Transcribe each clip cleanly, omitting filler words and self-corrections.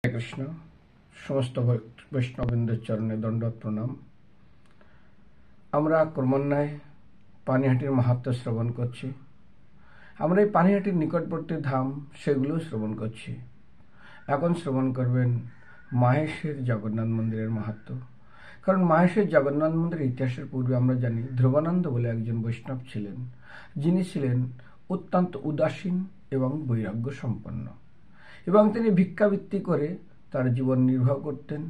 কৃষ্ণ সমস্ত বৈষ্ণববৃন্দের চরণে দণ্ডবত প্রণাম। আমরা ক্রমান্বয়ে পানিহাটির মাহাত্ম্য শ্রবণ করছি। আমরা এই পানিহাটির নিকটবর্তী ধাম সেগুলো শ্রবণ করছি। এখন শ্রবণ করবেন মাহেশের জগন্নাথ মন্দিরের মাহাত্ম্য। কারণ মাহেশের জগন্নাথ মন্দিরের ইতিহাসের পূর্বে আমরা জানি ধ্রুবানন্দ বলে একজন বৈষ্ণব ছিলেন, যিনি ছিলেন অত্যন্ত উদাসীন এবং বৈরাগ্য সম্পন্ন, এবং তিনি ভিক্ষাবৃত্তি করে তার জীবন নির্বাহ করতেন।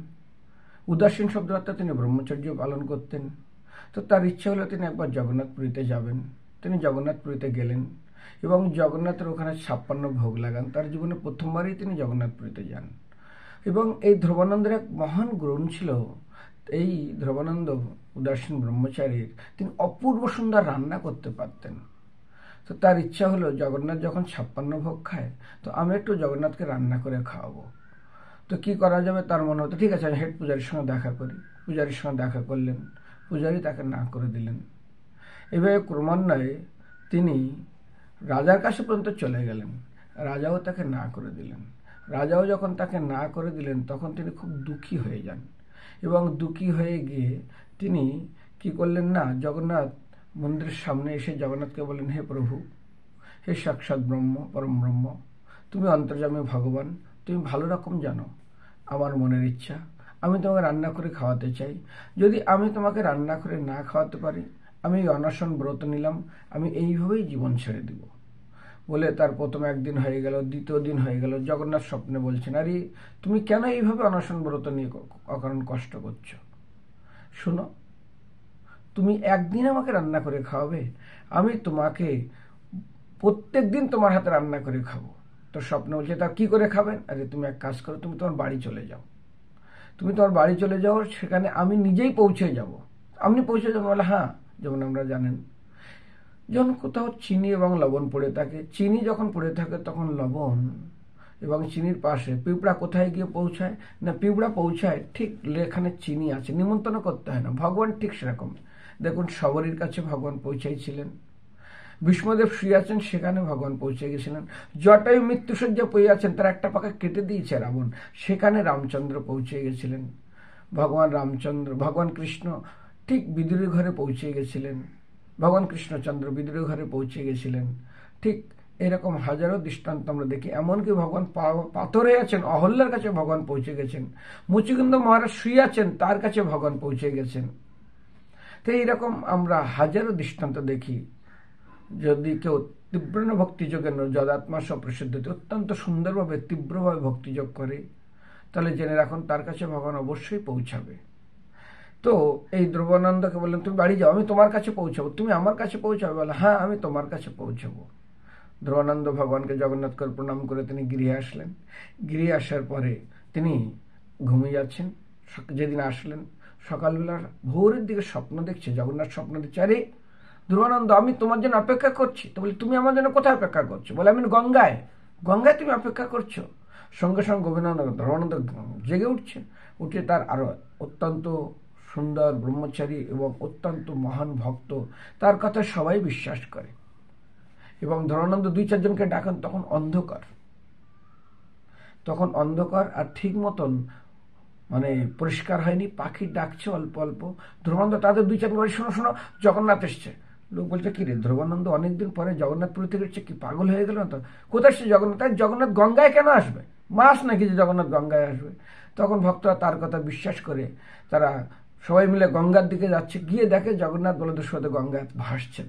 উদাসীন শব্দ অর্থাৎ তিনি ব্রহ্মচর্য পালন করতেন। তো তার ইচ্ছা হলো তিনি একবার জগন্নাথপুরীতে যাবেন। তিনি জগন্নাথপুরীতে গেলেন এবং জগন্নাথের ওখানে 56 ভোগ লাগান। তার জীবনে প্রথমবারই তিনি জগন্নাথপুরীতে যান। এবং এই ধ্রুবানন্দের এক মহান গুণ ছিল, এই ধ্রুবানন্দ উদাসীন ব্রহ্মচারীর তিনি অপূর্ব সুন্দর রান্না করতে পারতেন। তো তার ইচ্ছা হলো জগন্নাথ যখন 56 ভোগ খায়, তো আমি একটু জগন্নাথকে রান্না করে খাওয়াবো। তো কি করা যাবে, তার মনে হতো ঠিক আছে আমি হেড পূজারীর সঙ্গে দেখা করি। পূজারীর সঙ্গে দেখা করলেন, পূজারী তাকে না করে দিলেন। এভাবে ক্রমান্বয়ে তিনি রাজার কাছে পর্যন্ত চলে গেলেন, রাজাও তাকে না করে দিলেন। রাজাও যখন তাকে না করে দিলেন তখন তিনি খুব দুঃখী হয়ে যান, এবং দুঃখী হয়ে গিয়ে তিনি কি করলেন না, জগন্নাথ মন্দিরের সামনে এসে জগন্নাথকে বলেন, হে প্রভু, হে সাক্ষাৎ ব্রহ্ম, পরম ব্রহ্ম, তুমি অন্তর্যামী ভগবান, তুমি ভালো রকম জানো আমার মনের ইচ্ছা। আমি তোমাকে রান্না করে খাওয়াতে চাই। যদি আমি তোমাকে রান্না করে না খাওয়াতে পারি, আমি অনশন ব্রত নিলাম, আমি এইভাবেই জীবন ছেড়ে দিব। বলে তার প্রথম একদিন হয়ে গেল, দ্বিতীয় দিন হয়ে গেল। জগন্নাথ স্বপ্নে বলছেন, আরে তুমি কেন এইভাবে অনশন ব্রত নিয়ে অকারণ কষ্ট করছো? শোনো, তুমি একদিন আমাকে রান্না করে খাওয়াবে, আমি তোমাকে প্রত্যেক দিন তোমার হাতে রান্না করে খাবো। তো স্বপ্ন বলছে, তা কি করে খাবেন? আরে তুমি এক কাজ করো, তুমি তোমার বাড়ি চলে যাও। তুমি তোমার বাড়ি চলে যাও, সেখানে আমি নিজেই পৌঁছে যাব। আপনি পৌঁছে যাবেন? বলে হ্যাঁ। যেমন আমরা জানেন, যখন কোথাও চিনি এবং লবণ পড়ে থাকে, চিনি যখন পড়ে থাকে তখন লবণ এবং চিনির পাশে পিঁপড়া কোথায় গিয়ে পৌঁছায় না, পিঁপড়া পৌঁছায় ঠিক এখানে চিনি আছে, নিমন্ত্রণ করতে হয় না। ভগবান ঠিক সেরকম। দেখুন শবরীর কাছে ভগবান পৌঁছাইছিলেন, ভীষ্মদেব শুয়ে আছেন, সেখানে ভগবান পৌঁছে গেছিলেন। জটায়ু মৃত্যুসজ্জা পড়ে আছেন, তার একটা পাকা কেটে দিয়েছে রাবণ, সেখানে রামচন্দ্র পৌঁছে গেছিলেন। ভগবান কৃষ্ণ ঠিক বিদুরের ঘরে পৌঁছে গেছিলেন। ভগবান কৃষ্ণচন্দ্র বিদুরের ঘরে পৌঁছে গেছিলেন। ঠিক এরকম হাজারো দৃষ্টান্ত আমরা দেখি। এমনকি ভগবান পাথরে আছেন, অহল্যার কাছে ভগবান পৌঁছে গেছেন। মুচিকুন্দ মহারাজ শুয়ে আছেন, তার কাছে ভগবান পৌঁছে গেছেন। তো এইরকম আমরা হাজারো দৃষ্টান্ত দেখি। যদি কেউ তীব্র ভক্তিযোগের যদাত্মা সপ্রসিদ্ধতে অত্যন্ত সুন্দরভাবে তীব্রভাবে ভক্তিযোগ করে, তাহলে জেনে রাখুন তার কাছে ভগবান অবশ্যই পৌঁছাবে। তো এই ধ্রুবানন্দকে বললেন, তুমি বাড়ি যাও, আমি তোমার কাছে পৌঁছাবো। তুমি আমার কাছে পৌঁছাবে? বলে হ্যাঁ, আমি তোমার কাছে পৌঁছাবো। ধ্রুবানন্দ ভগবানকে জগন্নাথকে প্রণাম করে তিনি গৃহে আসলেন। গৃহে আসার পরে তিনি ঘুমিয়ে যাচ্ছেন। যেদিন আসলেন সকালবেলা ভোরের দিকে স্বপ্ন দেখছে, জগন্নাথ স্বপ্ন দেখছে, আরে ধ্রুবানন্দ, আমি তোমার জন্য অপেক্ষা করছি। তো বলি, তুমি আমার জন্য কোথায় অপেক্ষা করছো? বলে, আমি গঙ্গায়। গঙ্গায় তুমি অপেক্ষা করছো? সঙ্গে সঙ্গে ধ্রুবানন্দ জেগে উঠছে। উঠে তার আরো অত্যন্ত সুন্দর ব্রহ্মচারী এবং অত্যন্ত মহান ভক্ত, তার কথা সবাই বিশ্বাস করে। এবং ধ্রুবানন্দ 2-4 জনকে ডাকেন, তখন অন্ধকার আর ঠিক মতন মানে পরিষ্কার হয়নি, পাখি ডাকছে অল্প অল্প। ধ্রুবানন্দ তাদের 2-4 বলে, শোনো শোনো, জগন্নাথ এসছে। লোক বলছে, কি রে ধ্রুবানন্দ অনেকদিন পরে জগন্নাথপুরী থেকে এসছে, কি পাগল হয়ে গেল না তো? কোথায় এসছে জগন্নাথ? জগন্নাথ গঙ্গায় কেন আসবে? মাস নাকি যে জগন্নাথ গঙ্গায় আসবে? তখন ভক্তরা তার কথা বিশ্বাস করে তারা সবাই মিলে গঙ্গার দিকে যাচ্ছে। গিয়ে দেখে জগন্নাথ বলদের সাথে গঙ্গায় ভাসছেন।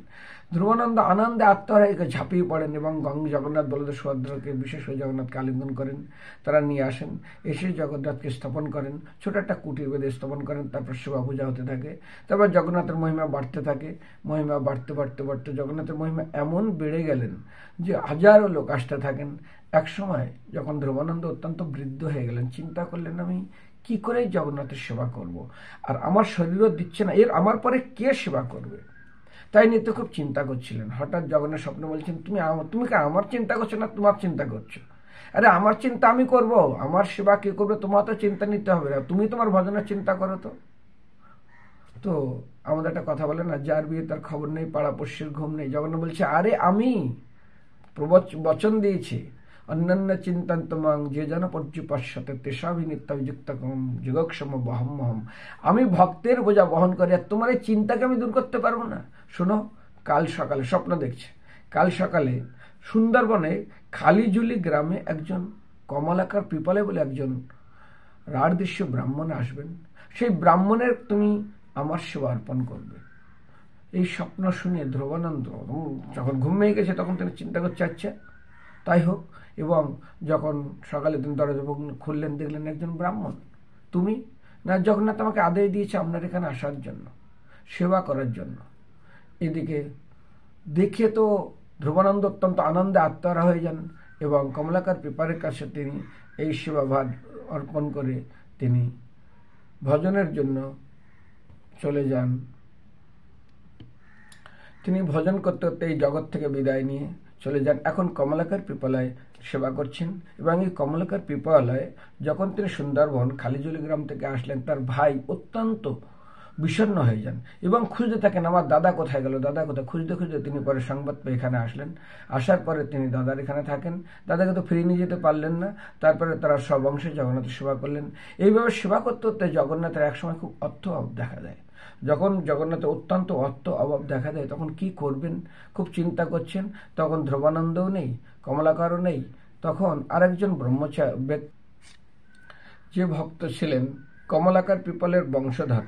ধ্রুবানন্দ আনন্দে আত্মহারায় ঝাঁপিয়ে পড়েন এবং জগন্নাথ বলদের সুভদ্রাকে, বিশেষ করে জগন্নাথকে আলিঙ্গন করেন। তারা নিয়ে আসেন, এসে জগন্নাথকে স্থাপন করেন, ছোট একটা কুটির বেঁধে স্থাপন করেন। তারপর সেবা পূজা হতে থাকে। তারপর জগন্নাথের মহিমা বাড়তে থাকে। মহিমা বাড়তে বাড়তে বাড়তে জগন্নাথের মহিমা এমন বেড়ে গেলেন যে হাজারো লোক আসতে থাকেন। এক সময় যখন ধ্রুবানন্দ অত্যন্ত বৃদ্ধ হয়ে গেলেন, চিন্তা করলেন, আমি কি করে জগন্নাথের সেবা করব, আর আমার শরীরও দিচ্ছে না, এর আমার পরে কে সেবা করবে? তাই নিয়ে তো খুব চিন্তা করছিলেন। হঠাৎ জগন্নাথ স্বপ্নে বলছেন, তুমি কি আমার চিন্তা করছো না তোমার চিন্তা করছো? আরে আমার চিন্তা আমি করব, আমার সেবা কে করবে? তোমার তো চিন্তা নিতে হবে না, তুমি তোমার ভজনের চিন্তা করো। তো আমাদের একটা কথা বলে না, যার বিয়ে তার খবর নেই, পাড়া পড়শির ঘুম নেই। জগন্নাথ বলছে, আরে আমি বচন দিয়েছি, অন্যান্য চিন্তন্তমাং যে জন পর্যুপশ্যতে তেষাভিনিত্যযুক্তকম যুগক্ষম বহম্মহম। আমি ভক্তের বোঝা বহন করি, আর তোমার এই চিন্তাকে আমি দূর করতে পারবো না। শোনো, কাল সকালে স্বপ্ন দেখছে, কাল সকালে সুন্দরবনে খালিজুলি গ্রামে একজন কমলাকার পিপলে বলে একজন রাঢ়দৃশ্য ব্রাহ্মণ আসবেন। সেই ব্রাহ্মণের তুমি আমার সেবা অর্পণ করবে। এই স্বপ্ন শুনে ধ্রুবানন্দ যখন ঘুম ভেঙে গেছে তখন তিনি চিন্তা করছে, আচ্ছা তাই হোক। এবং যখন সকালে তিনি দরজা খুললেন, দেখলেন একজন ব্রাহ্মণ। তুমি না, জগন্নাথ আমাকে আদেশ দিয়েছে আপনার এখানে আসার জন্য, সেবা করার জন্য। এদিকে দেখে তো ধ্রুবানন্দ অত্যন্ত আনন্দে আত্মহারা হয়ে যান এবং কমলাকার পিপারের কাছে তিনি এই সেবাভার অর্পণ করে তিনি ভজনের জন্য চলে যান। তিনি ভজন করতে করতে এই জগৎ থেকে বিদায় নিয়ে চলে যান। এখন কমলাকার পিপালায় সেবা করছেন এবং এই কমলাকার পিপালায় যখন তিনি সুন্দরবন খালিজুলি গ্রাম থেকে আসলেন, তার ভাই অত্যন্ত বিষণ্ণ হয়ে যান এবং খুঁজতে থাকেন আমার দাদা কোথায় গেল, দাদা কোথায়। খুঁজতে খুঁজতে তিনি পরে সংবাদ পেয়ে এখানে আসলেন। আসার পরে তিনি দাদার এখানে থাকেন। দাদাকে তো ফিরিয়ে নিয়ে যেতে পারলেন না। তারপরে তারা সব অংশে জগন্নাথের সেবা করলেন। এইভাবে সেবা করতে করতে জগন্নাথের একসময় খুব অর্থ অভাব দেখা দেয়। যখন জগন্নাথের অত্যন্ত অর্থ অভাব দেখা দেয় তখন কি করবেন খুব চিন্তা করছেন। তখন ধ্রুবানন্দও নেই, কমলাকারও নেই। তখন আরেকজন ব্রহ্মচারী যে ভক্ত ছিলেন কমলাকার পিপলের বংশধর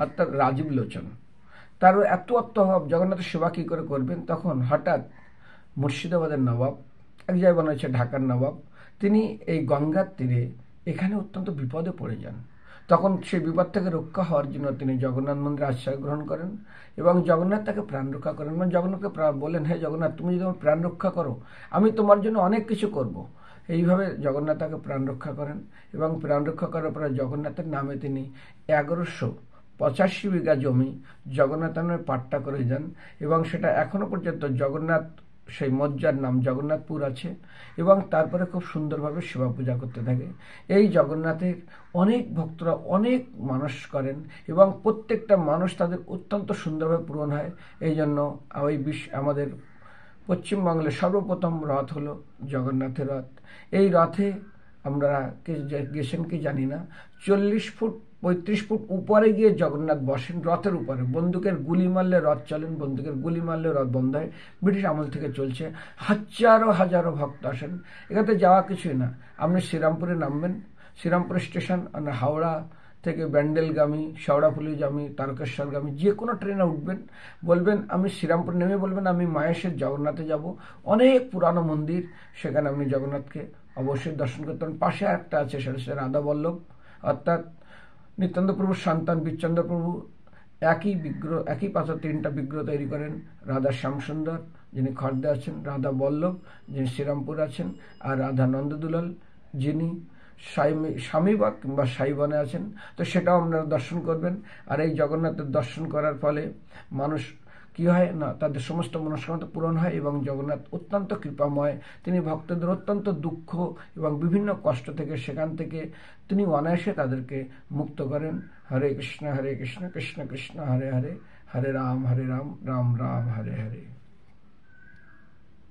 অর্থাৎ রাজীব লোচন, তারও এত অর্থভাব, জগন্নাথের সেবা কী করে করবেন। তখন হঠাৎ মুর্শিদাবাদের নবাব, এক জায়গায় মনে হচ্ছে ঢাকার নবাব, তিনি এই গঙ্গার তীরে এখানে অত্যন্ত বিপদে পড়ে যান। তখন সেই বিপদ থেকে রক্ষা হওয়ার জন্য তিনি জগন্নাথ মন্দিরে আশ্রয় গ্রহণ করেন এবং জগন্নাথ তাকে প্রাণ রক্ষা করেন। মানে জগন্নাথকে বলেন, হে জগন্নাথ, তুমি যদি আমার প্রাণ রক্ষা করো আমি তোমার জন্য অনেক কিছু করব। এইভাবে জগন্নাথ তাকে প্রাণ রক্ষা করেন এবং প্রাণ রক্ষা করার পরে জগন্নাথের নামে তিনি 1185 বিঘা জমি জগন্নাথের নামে পাট্টা করে যান এবং সেটা এখনো পর্যন্ত জগন্নাথ, সেই মজ্জার নাম জগন্নাথপুর আছে এবং তারপরে খুব সুন্দরভাবে সেবা পূজা করতে থাকে। এই জগন্নাথের অনেক ভক্তরা অনেক মানস করেন এবং প্রত্যেকটা মানুষ তাদের অত্যন্ত সুন্দরভাবে পূরণ হয়। এই জন্য আমাদের পশ্চিমবাংলার সর্বপ্রথম রথ হলো জগন্নাথের রথ। এই রথে আমরা গেছেন কি জানি না, 40 ফুট 35 ফুট উপরে গিয়ে জগন্নাথ বসেন রথের উপরে। বন্দুকের গুলি মারলে রথ চলেন, বন্দুকের গুলি মারলে রথ বন্ধ হয়। ব্রিটিশ আমল থেকে চলছে। হাজারো হাজারো ভক্ত আসেন। এখানে যাওয়া কিছুই না, আপনি শ্রীরামপুরে নামবেন, শ্রীরামপুর স্টেশন, হাওড়া থেকে ব্যান্ডেলগামী, শেওড়াফুলিগামী, তারকেশ্বরগামী যে কোনো ট্রেনে উঠবেন, বলবেন আমি শ্রীরামপুর নেমে বলবেন আমি মায়েশের জগন্নাথে যাব। অনেক পুরানো মন্দির, সেখানে আপনি জগন্নাথকে অবশ্যই দর্শন করতে পারেন। পাশে একটা আছে, সেটা হচ্ছে রাধা বল্লভ, অর্থাৎ নিত্যানন্দ প্রভুর সন্তান বীরচন্দ্র প্রভু একই বিগ্রহ, একই পাথর 3টা বিগ্রহ তৈরি করেন। রাধা শ্যামসুন্দর যিনি খর্দে আছেন, রাধা বল্লভ যিনি শ্রীরামপুর আছেন, আর রাধা নন্দদুলাল যিনি স্বামীবাগ কিংবা সাইবনে আছেন। তো সেটাও আপনারা দর্শন করবেন। আর এই জগন্নাথের দর্শন করার ফলে মানুষ কি হয় না, তাদের সমস্ত মনস্কামনা পূরণ হয় এবং জগন্নাথ অত্যন্ত কৃপাময়। তিনি ভক্তদের অত্যন্ত দুঃখ এবং বিভিন্ন কষ্ট থেকে সেখান থেকে তিনি অনায়াসে তাদেরকে মুক্ত করেন। হরে কৃষ্ণ কৃষ্ণ কৃষ্ণ হরে হরে, হরে রাম রাম রাম হরে হরে।